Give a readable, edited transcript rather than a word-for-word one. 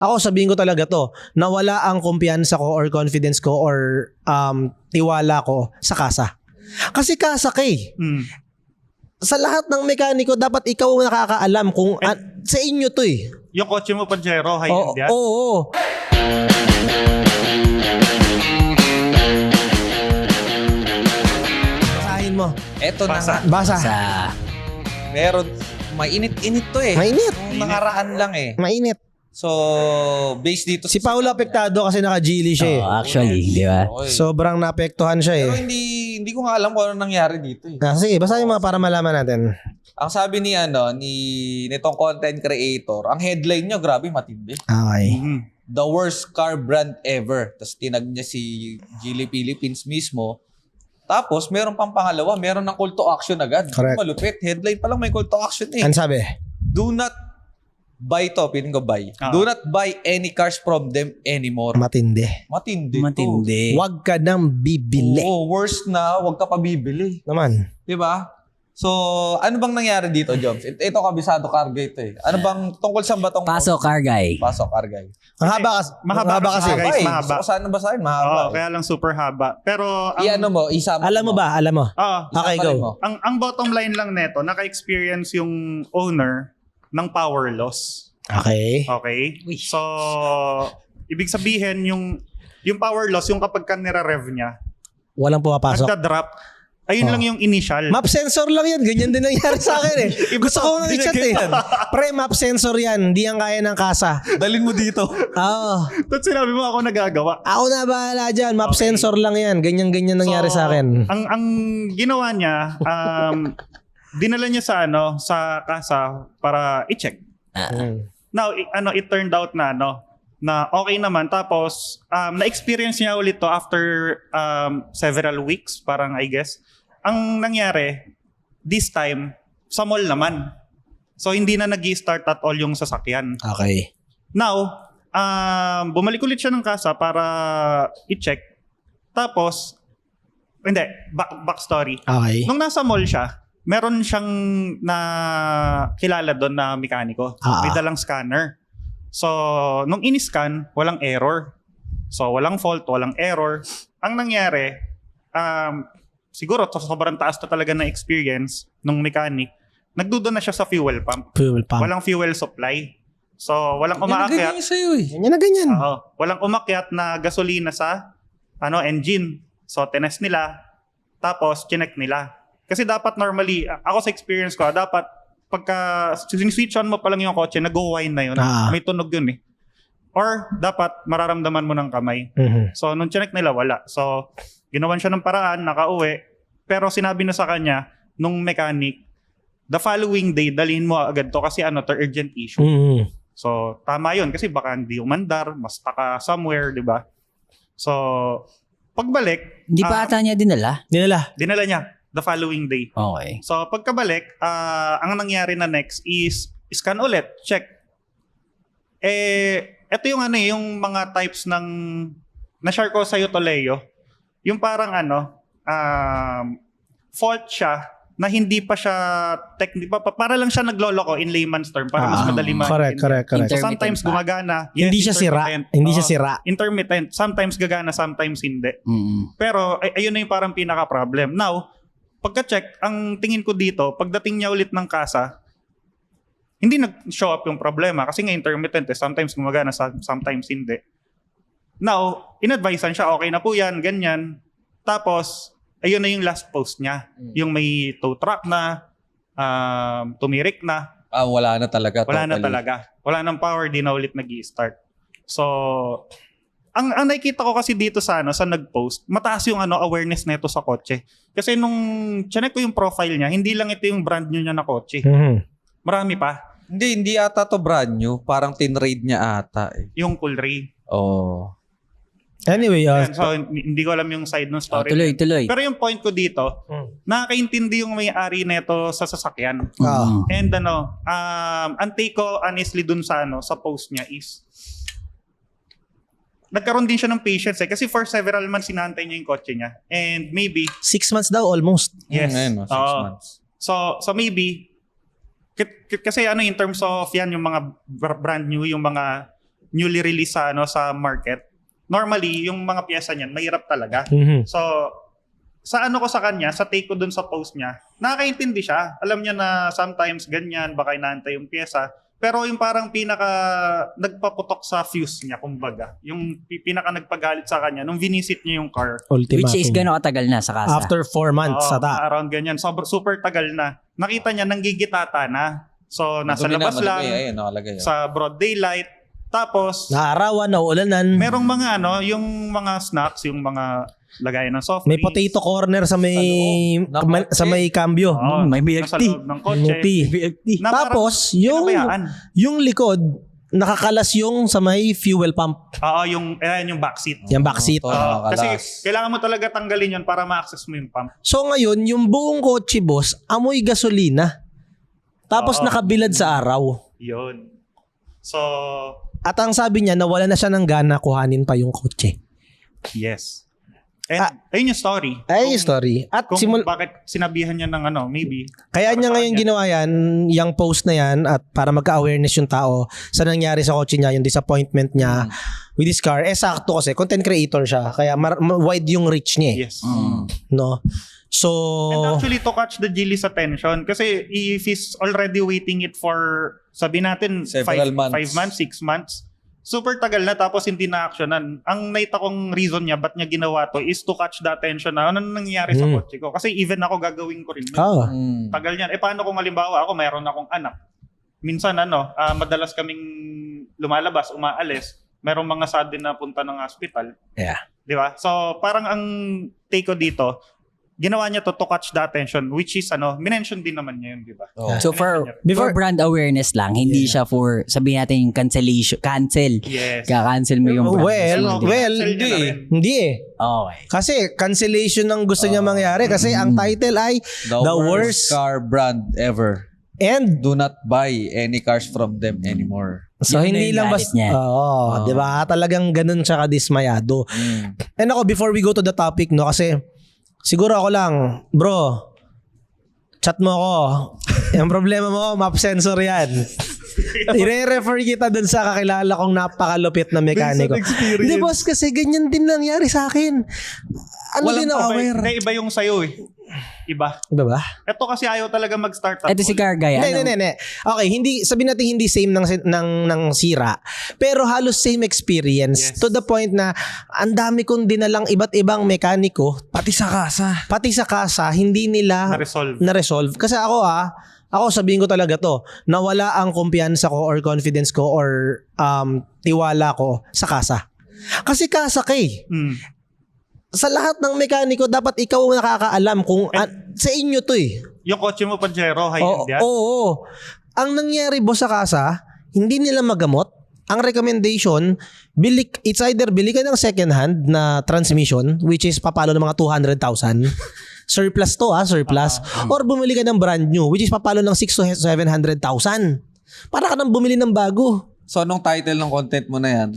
Ako sabihin ko talaga to, nawala ang kumpiyansa ko or confidence ko or tiwala ko sa kasa. Kasi kasa ka eh. Sa lahat ng mekaniko, dapat ikaw nakakaalam kung sa inyo to eh. Yung kotse mo, Pajero, high-end yan? Oo. Basahin mo. Eto na nga. Basa. Meron, mainit-init to eh. Mainit. Nung nakaraan lang eh. Mainit. So, based dito Si Paolo apektado kasi naka-Geely siya eh. Actually, di ba? Okay. Sobrang naapektuhan siya Pero eh. hindi ko nga alam kung ano nangyari dito eh. Sige, basahin mo para malaman natin. Ang sabi ni nitong content creator, ang headline niya grabe matindi. Okay. The worst car brand ever. Tapos tinag niya si Geely Philippines mismo. Tapos meron pang pangalawa, meron ng call to action agad. Correct. Malupit. Headline pa lang may call to action eh. Ano sabi? Do not buy to, piling ko buy. Do not buy any cars from them anymore. Matindi. Matindi. Matindi. Huwag ka nang bibili. Oo, worst na, huwag ka pa bibili. Naman. Diba? So, ano bang nangyari dito, Jobs? Ito kabisado cargo ito eh. Ano bang tungkol sa batong Paso, car guy. Paso cargo. Ang haba kasi. Mahaba kasi, guys. Guys, Mahaba. gusto ko sana basahin, mahaba. Oo, kaya lang super haba. Pero, I-ano mo, isama Alam mo ba? Alam mo? Okay, go. ang bottom line lang neto, naka-experience yung owner ng power loss. Okay. Okay? So, ibig sabihin, yung power loss, yung kapag ka nire-rev niya, Walang pumapasok. nagda-drop, ayun lang yung initial. Map sensor lang yan. Ganyan din nangyari sa akin eh. Gusto ko nang i-chat eh. Pre, map sensor yan. Hindi yan kaya ng kasa. Dalin mo dito. Oo. Tapos sinabi mo ako nagagawa. Ako na bahala dyan. Map sensor lang yan. Ganyan-ganyan nangyari sa akin. Ang ginawa niya, dinala niya sa kasa para i-check. Now, it turned out na okay naman. Tapos, na-experience niya ulit to after several weeks, parang I guess. Ang nangyari, this time, sa mall naman. So, hindi na nag-i-start at all yung sasakyan. Okay. Now, bumalik ulit siya ng kasa para i-check. Tapos, hindi, backstory. Okay. Nung nasa mall siya, meron siyang kilala doon na mekaniko. May dalang scanner. So, nung in-scan, walang error. So, walang fault, walang error. Ang nangyari, siguro sobrang taas na talaga ng experience nung mechanic. Nagdudo na siya sa fuel pump. Fuel pump. Walang fuel supply. So, walang umaakyat. Ganyan sa'yo eh. Ganyan na ganyan. Walang umakyat na gasolina sa engine. So, tinest nila. Tapos, chinek nila. Kasi dapat normally, ako sa experience ko, dapat pagka switch on mo pa lang yung kotse, nag-go-wine na yun. May tunog yun eh. Or dapat mararamdaman mo ng kamay. So, nung chinek nila, wala. So, ginawan siya ng paraan, nakauwi. Pero sinabi na sa kanya, nung mechanic, the following day, dalhin mo agad to kasi to urgent issue. So, tama yun. Kasi baka hindi umandar, mas taka somewhere, di ba? So, pagbalik, Hindi pa ata niya dinala. dinala niya the following day. Okay. So, pagkabalik, ang nangyari na next is scan ulit, check. Ito yung yung mga types ng na-share ko sa'yo to, Leo. Yung parang fault siya na hindi pa siya para lang siya nagloloko in layman's term para mas madali maintindihan. Correct. So sometimes gumagana. Hindi siya sira. Hindi siya sira. Intermittent. Sometimes gagana, sometimes hindi. Pero ayun na yung parang pinaka-problem. Now, pagka-check, ang tingin ko dito, pagdating niya ulit ng kasa, hindi nag-show up yung problema kasi nga intermittent eh. Sometimes gumagana, sometimes hindi. Now, in-advisean siya, okay na po yan, ganyan. Tapos, ayun na yung last post niya. Yung may tow truck na, tumirik na. Wala na talaga. Wala na talaga. Wala nang power, di na ulit nag-i-start. So, ang nakikita ko kasi dito sa nag-post, mataas yung awareness nito sa kotse. Kasi nung chinek ko yung profile niya, hindi lang ito yung brand new niya na kotse. Marami pa. Hindi ata to brand new. Parang tinrade niya ata eh. Yung Coolray. Oh. Anyway, so hindi ko alam yung side ng story. Tuloy. Pero yung point ko dito, nakakaintindi yung may-ari nito sa sasakyan. And ang take ko honestly dun sa post niya is nagkaroon din siya ng patience eh. Kasi for several months sinantay niya yung kotse niya. And maybe 6 months daw almost. yes. Ngayon, 6 months. So maybe kasi in terms of yan yung mga brand new, yung mga newly released sa market, normally, yung mga pyesa niyan, mahirap talaga. Mhm. So, sa ko sa kanya, sa take ko dun sa post niya, nakakaintindi siya. Alam niya na sometimes ganyan, baka inaantay yung pyesa. Pero yung parang pinaka nagpaputok sa fuse niya, kumbaga. Yung pinaka nagpagalit sa kanya nung vinisit niya yung car. Ultimatum. Which is gano'ng katagal na sa kasa? After 4 months Oo, ata. around ganyan. Super tagal na. Nakita niya, nanggigitata na. So, nasa Madumi labas madumi. lang, Ayun, nakalagay. sa broad daylight. Tapos, Naarawan, naulanan. merong mga yung mga snacks, yung mga lagayan ng soft May drinks. potato corner sa may Sa loob. sa may cambio. Oo, May milk nasa tea. loob ng kotse. Milk tea. Na parang Tapos pinabayaan. yung likod nakakalas yung sa may fuel pump, Oo, yung backseat. yung backseat. Oo, Kasi nakakalas. kailangan mo talaga tanggalin yun para ma-access mo yung pump. So ngayon, yung buong kotse boss, amoy gasolina. Tapos Oo. nakabilad sa araw. Yun. So, At ang sabi niya, nawala na siya ng gana kuhanin pa yung kotse. yes. And ayun yung story. Ay, yung story. At Kung bakit sinabihan niya ng maybe. kaya para niya sa ngayon kanya. ginawa yan, yung post na yan, at para magka-awareness yung tao sa nangyari sa kotse niya, yung disappointment niya with his car. Sakto kasi, content creator siya. Kaya wide yung reach niya eh. Yes. No? So, And actually to catch the Gilly's attention kasi if he's already waiting it for sabi natin Several 5 months. months, 6 months. Super tagal na tapos hindi na-actionan. Ang naita kong reason niya ba't niya ginawa to is to catch the attention na ano nangyayari sa kotse ko. Kasi even ako gagawin ko rin. yun. Tagal niyan. Paano kung halimbawa ako mayroon akong anak. Minsan madalas kaming lumalabas, umaalis. Merong mga sudden na punta ng hospital. Yeah. Di ba? So parang ang take ko dito, ginawa niya to catch the attention, which is minention din naman niya yun, di ba? Oh. So for Before- brand awareness lang, hindi siya for sabihin natin cancel. Yes. Ka-cancel mo yung brand. Cancel niya na rin. hindi eh. Okay. Kasi cancellation ang gusto niya mangyari kasi ang title ay The worst car brand ever. and Do not buy any cars from them anymore. so Yun na hindi yung lang galit basta niya. oo, 'di ba? Talagang ganun siya kadismayado. And ako before we go to the topic kasi siguro ako lang, bro. Chat mo ako. Yung problema mo, map sensor 'yan. I-refer kita dun sa kakilala kong napakalupit na mekaniko. Based on experience. Hindi boss, kasi ganyan din nangyari sa akin. Ano Walang din ako? Hindi, iba yung sayo eh. Iba. Iba ba? Ito kasi ayaw talaga mag-start up. Ito si Cargay. Hindi. Okay, sabihin natin hindi same ng sira, pero halos same experience. Yes. To the point na ang dami kong dinalang iba't ibang mekaniko, Pati sa kasa. hindi nila Na-resolve. na-resolve. Kasi ako sabihin ko talaga to, nawala ang kumpiyansa ko or confidence ko or tiwala ko sa kasa. Kasi kasa kay. Sa lahat ng mekaniko, dapat ikaw ang nakakaalam kung sa inyo to eh. Yung kotse mo, Pajero, high-end yan. Oo. Ang nangyari boss sa kasa, hindi nila magamot. Ang recommendation, it's either bili ka ng second hand na transmission, which is papalo ng mga 200,000. Surplus to surplus. Or bumili ka ng brand new, which is papalo ng 600,000 to 700,000. Para ka nang bumili ng bago. So, anong title ng content mo na yan?